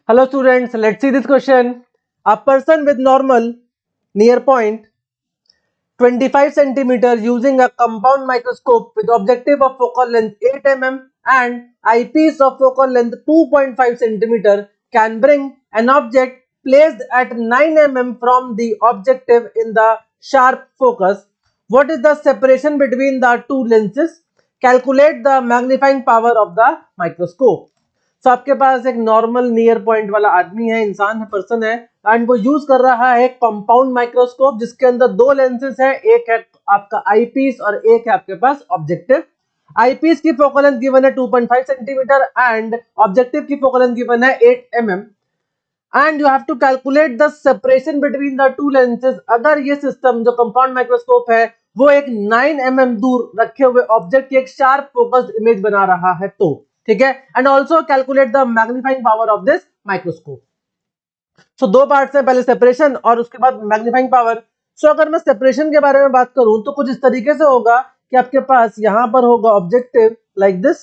Hello students, let's see this question. A person with normal near point 25 centimeter using a compound microscope with objective of focal length 8 mm and eyepiece of focal length 2.5 centimeter can bring an object placed at 9 mm from the objective in the sharp focus. What is the separation between the two lenses? Calculate the magnifying power of the microscope. तो आपके पास एक normal near point वाला आदमी है, इंसान है, person है, and वो यूज कर रहा है कंपाउंड माइक्रोस्कोप जिसके अंदर दो लेंसेज है, एक है आपका आईपीस और एक है आपके पास ऑब्जेक्टिव। आईपीस की फोकल लेंथ गिवन है 2.5 सेंटीमीटर एंड ऑब्जेक्टिव की फोकल लेंथ गिवन है 8 mm and you have to calculate the separation between the two lenses. अगर ये सिस्टम जो कंपाउंड माइक्रोस्कोप है वो एक 9 mm दूर रखे हुए ऑब्जेक्ट की एक शार्प फोकस्ड इमेज बना रहा है तो ठीक है, and also calculate the magnifying power of this microscope. So दो पार्ट्स हैं, पहले सेपरेशन और उसके बाद मैग्नीफाइंग पावर। सो अगर मैं सेपरेशन के बारे में बात करूं तो कुछ इस तरीके से होगा कि आपके पास यहां पर होगा ऑब्जेक्टिव लाइक दिस,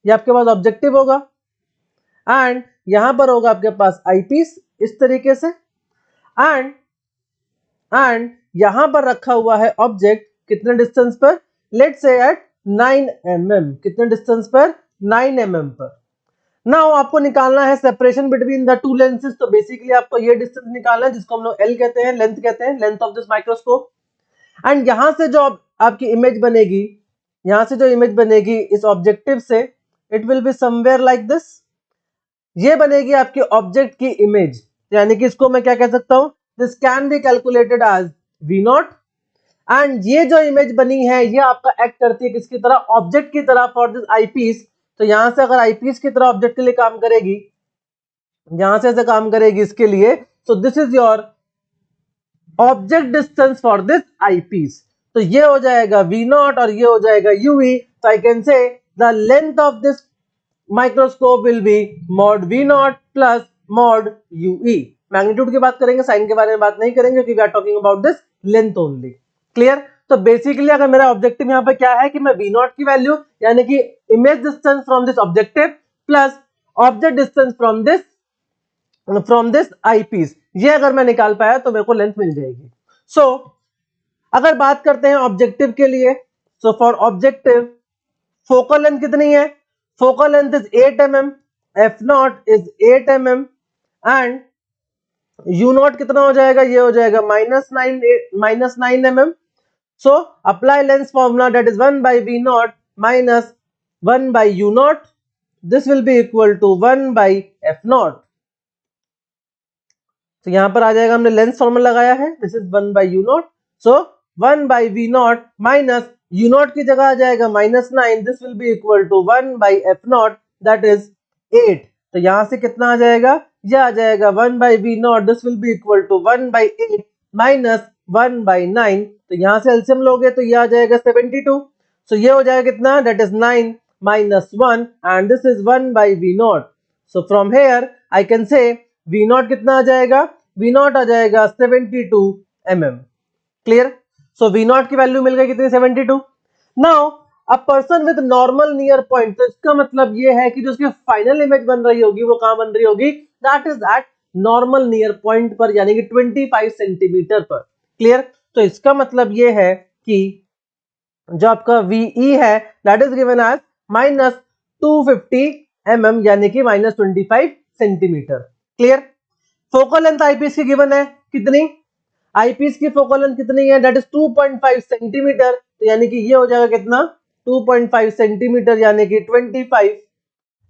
ये आपके पास ऑब्जेक्टिव होगा एंड यहां पर होगा आपके पास आईपीस इस तरीके से एंड यहां पर रखा हुआ है ऑब्जेक्ट कितने डिस्टेंस पर, लेट्स से एट 9 mm, कितने डिस्टेंस पर, 9 mm पर। नाउ आपको निकालना है separation between the two lenses. तो बेसिकली आपको ये डिस्टेंस निकालना है जिसको हम लोग L कहते हैं, लेंथ कहते हैं, length of this microscope. And यहां से जो आपकी इमेज बनेगी, यहां से जो इमेज बनेगी इस ऑब्जेक्टिव से, it will be somewhere like this. ये बनेगी आपके ऑब्जेक्ट की इमेज, यानी कि इसको मैं क्या कह सकता हूं, this can be calculated as V0 and ये जो इमेज बनी है ये आपका एक्ट करती है किसकी तरह, ऑब्जेक्ट की तरह फॉर दिस आईपीस। तो यहां से अगर आईपीस की तरह ऑब्जेक्ट के लिए काम करेगी, यहां से ऐसे काम करेगी इसके लिए, so this is your object distance for this eyepiece. तो ये हो जाएगा V0 और ये हो जाएगा UE। तो I can say the length of this microscope will be mod V0 plus mod UE। Magnitude की बात करेंगे, साइन के बारे में बात नहीं करेंगे क्योंकि we are talking about this length only. Clear? तो बेसिकली अगर मेरा ऑब्जेक्टिव यहाँ पे क्या है कि मैं V0 की वैल्यू यानी कि image distance from this objective plus object distance from this eyepiece, ये अगर मैं निकाल पाया तो मेरे को लेंथ मिल जाएगी। सो अगर बात करते हैं ऑब्जेक्टिव के लिए, so for objective focal length कितनी है, focal length is 8 mm, f0 is 8 mm and u0 कितना हो जाएगा, ये हो जाएगा -9 mm। So apply lens formula that is 1 by V0 minus 1 by U0. This will be equal to 1 by F0. तो यहां पर आ जाएगा, हमने लेंस फॉर्मूला लगाया है, this is 1 by U0. So 1 by V0 minus U0 की जगह आ जाएगा -9, this will be equal to 1 by F0 that is 8. तो यहां से कितना आ जाएगा, यह आ जाएगा 1 by V0, this will be equal to 1 by 8 minus 1 by 9। तो यहां से एलसीएम लोगे तो ये आ जाएगा 72। सो ये हो जाएगा कितना, that is 9 minus 1 and this is 1 by V0। So from here I can say V0 कितना आ जाएगा, V0 आ जाएगा 72 mm। क्लियर? सो V0 की वैल्यू मिल गई कितनी, 72। Now a person with normal near point, तो इसका मतलब ये है कि जो उसकी फाइनल इमेज बन रही होगी वो कहां बन रही होगी, that is eight normal near point पर यानी कि 25 सेंटीमीटर पर। क्लियर? तो इसका मतलब ये है कि जो आपका VE है that is given as -250 mm यानी कि -25 centimetre. Clear? Focal length eyepiece की गिवन है कितनी, आईपीस की फोकल लेंथ कितनी है, दैट इज 2.5 सेंटीमीटर। तो यानी कि ये हो जाएगा कितना, 2.5 सेंटीमीटर यानी कि 25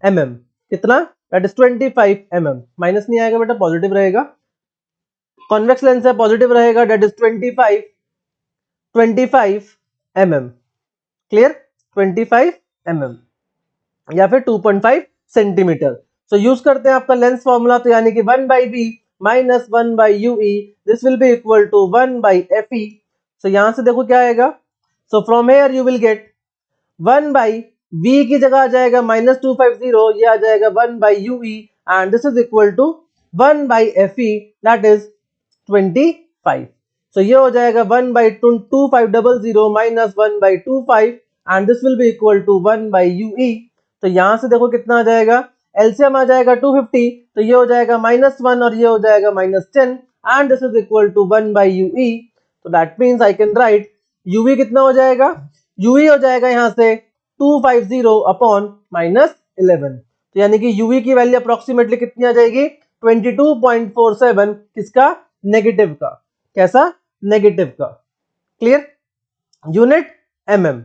mm। कितना, दैट इज 25 mm। माइनस नहीं आएगा बेटा, पॉजिटिव रहेगा। कॉन्वेक्स लेंस है, पॉजिटिव रहेगा, that is 25 mm। Clear? 25 mm या फिर 2.5 सेंटीमीटर। सो यूज करते हैं आपका लेंस फॉर्मूला, तो यानी कि 1 by V minus 1 by UE, this will be equal to 1 by FE। सो यहां से देखो क्या आएगा, so from here you will get 1 by V की जगह आ जाएगा -250, ये आ जाएगा 1 by UE and this is equal to 1 by FE that is 25। So ये हो जाएगा 1 by 2500 minus 1 by 25 and this will be equal to 1 by UE। तो यहां से देखो कितना आ जाएगा, एलसीएम आ जाएगा 250, तो ये हो जाएगा -1 और ये हो जाएगा -10 and this is equal to 1 by u e. तो that means I can write u v कितना हो जाएगा, यूवी हो जाएगा यहाँ से 250 अपॉन -11। तो यानी कि यूवी की वैल्यू अप्रोक्सीमेटली कितनी आ जाएगी 22.47, किसका, नेगेटिव का, कैसा, नेगेटिव का। Clear, unit mm।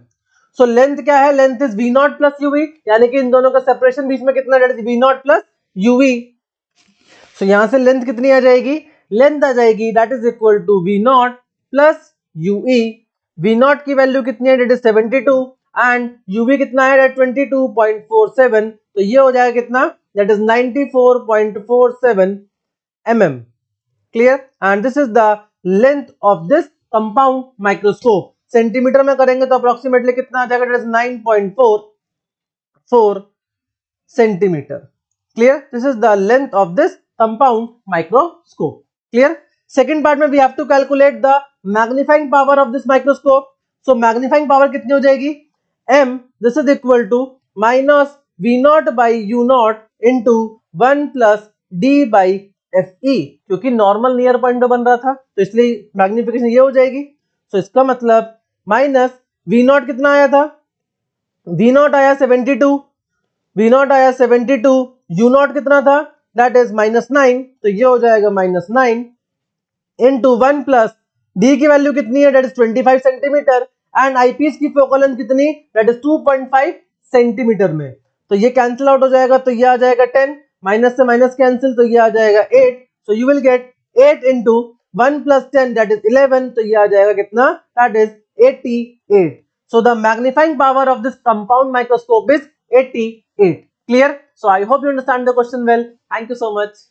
So length क्या है, length is v0 plus UV, यानी कि इन दोनों का सेपरेशन बीच में कितना, that is v0 plus u v. So यहां से लेंथ कितनी आ जाएगी, लेंथ आ जाएगी that is equal to v0 plus u e. v0 की वैल्यू कितनी है, दैट इज 72 एंड यूवी कितना है, दैट 22.47, तो ये हो जाएगा कितना, that is 94.47 mm। Clear, and this is the length of this compound microscope. Centimeter में करेंगे तो अप्रोक्सीमेटली कितना आ जाएगा, that is 9.44 centimeter. Clear, this is the length of this compound microscope. Clear, second part में we have to calculate the magnifying power of this microscope. So magnifying power कितनी हो जाएगी, m this is equal to minus v0 by u0 into 1 plus d by fe, क्योंकि normal near point बन रहा था तो इसलिए मैग्निफिकेशन ये हो जाएगी। तो इसका मतलब माइनस v0 कितना आया था, v0 आया 72, v0 आया 72, u0 कितना था, दैट इज -9, तो ये हो जाएगा -9 इंटू 1 प्लस डी की वैल्यू कितनी है, that is 25 centimetre and eyepiece की फोकल लेंथ कितनी, दैट इज 2.5 सेंटीमीटर में। तो ये कैंसिल आउट हो जाएगा, तो ये आ जाएगा 10, माइनस से माइनस कैंसिल, तो ये आ जाएगा 8। So you will get 8 into 1 plus 10 that is 11, तो ये आ जाएगा कितना, that is 88। So the magnifying power of this compound microscope is 88। Clear, so I hope you understand the question well. Thank you so much.